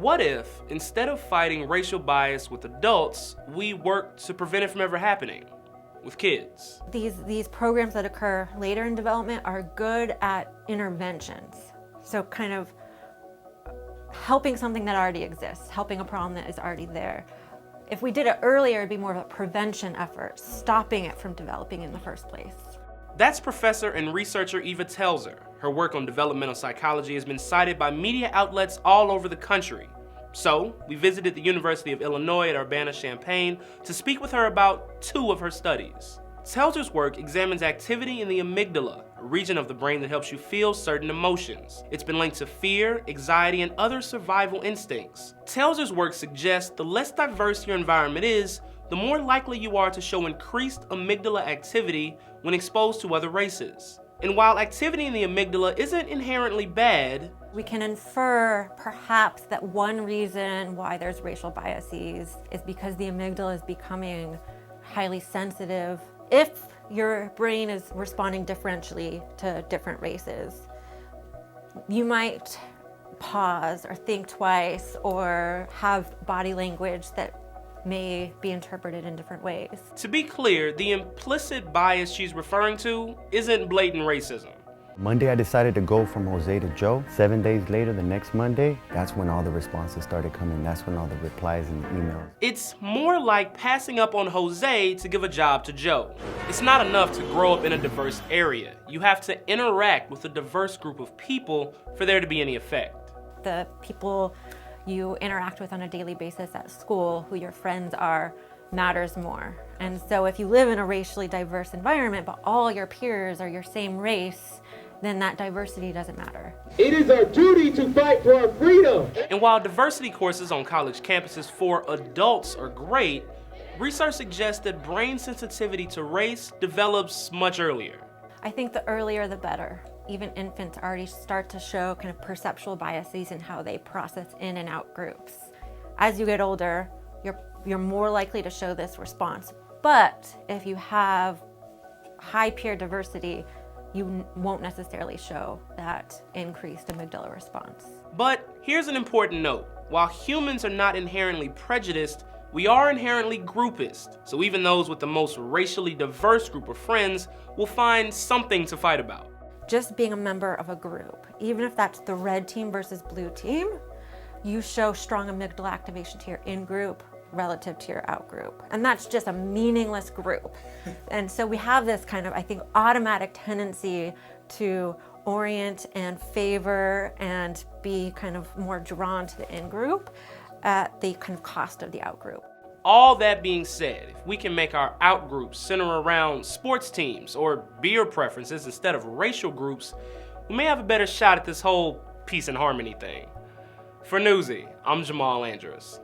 What if, instead of fighting racial bias with adults, we work to prevent it from ever happening with kids? These programs that occur later in development are good at interventions. So kind of helping something that already exists, helping a problem that is already there. If we did it earlier, it'd be more of a prevention effort, stopping it from developing in the first place. That's professor and researcher Eva Telzer. Her work on developmental psychology has been cited by media outlets all over the country. So, we visited the University of Illinois at Urbana-Champaign to speak with her about two of her studies. Telzer's work examines activity in the amygdala, a region of the brain that helps you feel certain emotions. It's been linked to fear, anxiety, and other survival instincts. Telzer's work suggests the less diverse your environment is, the more likely you are to show increased amygdala activity when exposed to other races. And while activity in the amygdala isn't inherently bad, we can infer perhaps that one reason why there's racial biases is because the amygdala is becoming highly sensitive. If your brain is responding differentially to different races, you might pause or think twice or have body language that may be interpreted in different ways. To be clear, the implicit bias she's referring to isn't blatant racism. Monday I decided to go from Jose to Joe. 7 days later, the next Monday, that's when all the responses started coming. That's when all the replies and emails. It's more like passing up on Jose to give a job to Joe. It's not enough to grow up in a diverse area. You have to interact with a diverse group of people for there to be any effect. The people you interact with on a daily basis at school, who your friends are, matters more. And so if you live in a racially diverse environment, but all your peers are your same race, then that diversity doesn't matter. It is our duty to fight for our freedom. And while diversity courses on college campuses for adults are great, research suggests that brain sensitivity to race develops much earlier. I think the earlier the better. Even infants already start to show kind of perceptual biases in how they process in and out groups. As you get older, you're more likely to show this response. But if you have high peer diversity, you won't necessarily show that increased amygdala response. But here's an important note. While humans are not inherently prejudiced, we are inherently groupist. So even those with the most racially diverse group of friends will find something to fight about. Just being a member of a group, even if that's the red team versus blue team, you show strong amygdala activation to your in-group relative to your out-group. And that's just a meaningless group. And so we have this kind of, I think, automatic tendency to orient and favor and be kind of more drawn to the in-group at the kind of cost of the out-group. All that being said, if we can make our out-groups center around sports teams or beer preferences instead of racial groups, we may have a better shot at this whole peace and harmony thing. For Newsy, I'm Jamal Andrews.